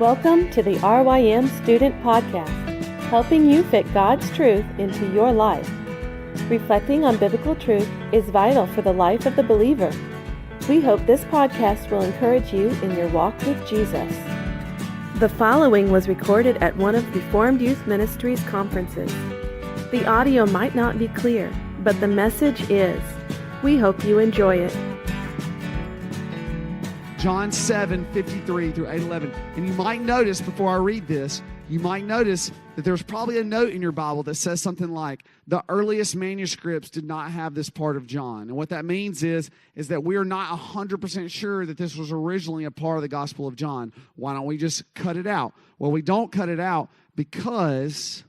Welcome to the RYM Student Podcast, helping you fit God's truth into your life. Reflecting on biblical truth is vital for the life of the believer. We hope this podcast will encourage you in your walk with Jesus. The following was recorded at one of Reformed Youth Ministries conferences. The audio might not be clear, but the message is. We hope you enjoy it. John 7:53 through 8:11. And you might notice, before I read this, you might notice that there's probably a note in your Bible that says something like, the earliest manuscripts did not have this part of John. And what that means is that we are not 100% sure that this was originally a part of the Gospel of John. Why don't we just cut it out? Well, we don't cut it out because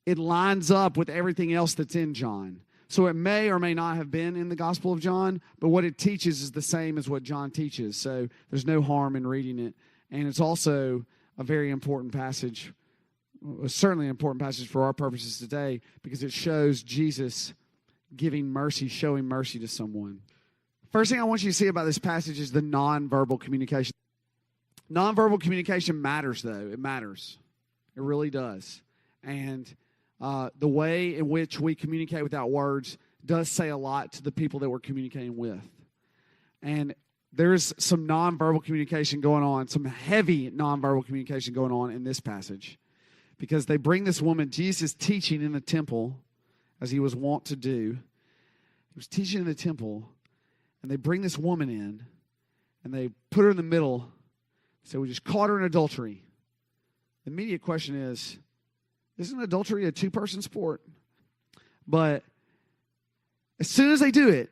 it lines up with everything else that's in John. So it may or may not have been in the Gospel of John, but what it teaches is the same as what John teaches. So there's no harm in reading it. And it's also a very important passage, certainly an important passage for our purposes today, because it shows Jesus giving mercy, showing mercy to someone. First thing I want you to see about this passage is the nonverbal communication. Nonverbal communication matters, though. It matters. It really does. And the way in which we communicate without words does say a lot to the people that we're communicating with. And there's some nonverbal communication going on, some heavy nonverbal communication going on in this passage. Because they bring this woman, Jesus teaching in the temple, as he was wont to do. He was teaching in the temple, and they bring this woman in, and they put her in the middle. So we just caught her in adultery. The immediate question is, isn't adultery a two-person sport? But as soon as they do it,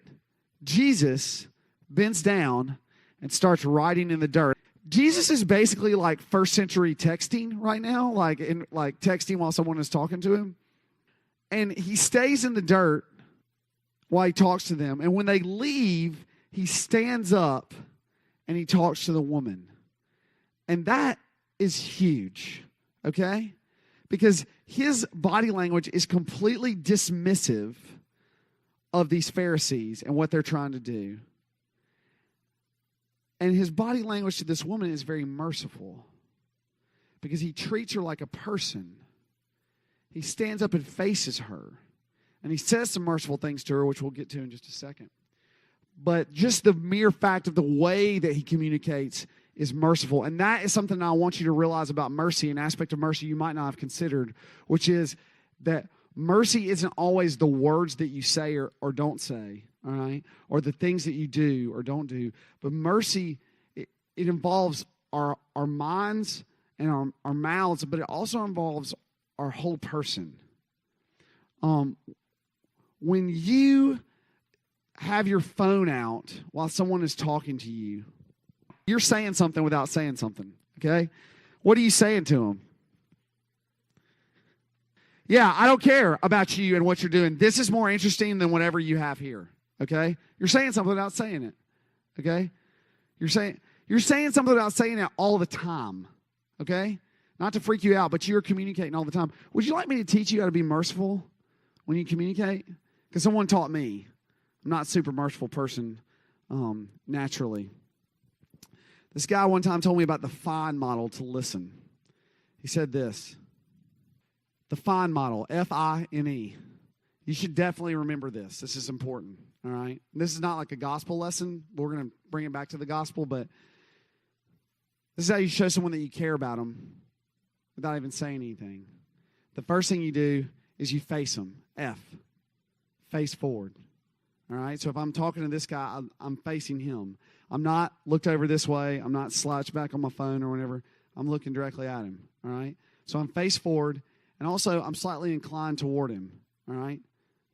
Jesus bends down and starts writing in the dirt. Jesus is basically like first century texting right now, like texting while someone is talking to him. And he stays in the dirt while he talks to them. And when they leave, he stands up and he talks to the woman. And that is huge, okay? Because his body language is completely dismissive of these Pharisees and what they're trying to do. And his body language to this woman is very merciful because he treats her like a person. He stands up and faces her. And he says some merciful things to her, which we'll get to in just a second. But just the mere fact of the way that he communicates is merciful. And that is something I want you to realize about mercy, an aspect of mercy you might not have considered, which is that mercy isn't always the words that you say or don't say, all right? Or the things that you do or don't do. But mercy, it involves our minds and our mouths, but it also involves our whole person. When you have your phone out while someone is talking to you, you're saying something without saying something, okay? What are you saying to them? Yeah, I don't care about you and what you're doing. This is more interesting than whatever you have here, okay? You're saying something without saying it, okay? You're saying something without saying it all the time, okay? Not to freak you out, but you're communicating all the time. Would you like me to teach you how to be merciful when you communicate? Because someone taught me. I'm not a super merciful person naturally. This guy one time told me about the FINE model to listen. He said this, the FINE model, F-I-N-E. You should definitely remember this. This is important, all right? This is not like a gospel lesson. We're going to bring it back to the gospel, but this is how you show someone that you care about them without even saying anything. The first thing you do is you face them, F, face forward. All right, so if I'm talking to this guy, I'm facing him. I'm not looked over this way. I'm not slouched back on my phone or whatever. I'm looking directly at him, all right? So I'm face forward, and also I'm slightly inclined toward him, all right?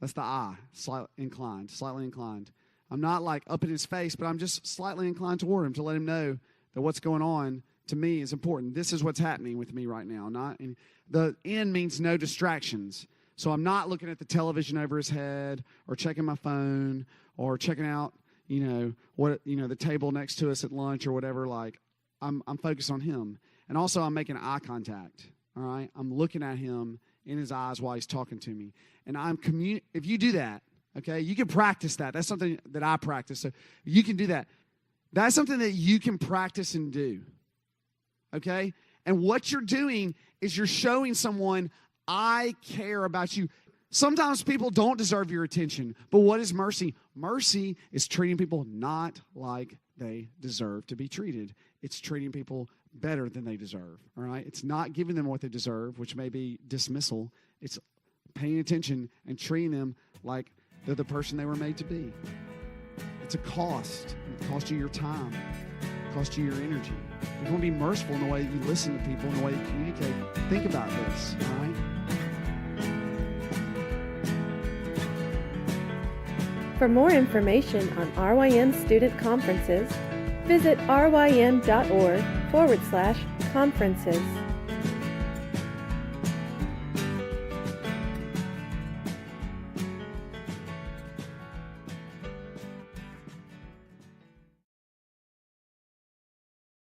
That's the I, slightly inclined. I'm not like up in his face, but I'm just slightly inclined toward him to let him know that what's going on to me is important. This is what's happening with me right now. The N means no distractions. So I'm not looking at the television over his head or checking my phone or checking out, the table next to us at lunch or whatever. Like I'm focused on him. And also I'm making eye contact. All right. I'm looking at him in his eyes while he's talking to me. And if you do that, okay, you can practice that. That's something that I practice. So you can do that. That's something that you can practice and do. Okay? And what you're doing is you're showing someone, I care about you. Sometimes people don't deserve your attention, but what is mercy? Mercy is treating people not like they deserve to be treated. It's treating people better than they deserve, all right? It's not giving them what they deserve, which may be dismissal. It's paying attention and treating them like they're the person they were made to be. It's a cost. It costs you your time. It costs you your energy. You want to be merciful in the way that you listen to people, in the way you communicate. Think about this, all right? For more information on RYM student conferences, visit rym.org/conferences.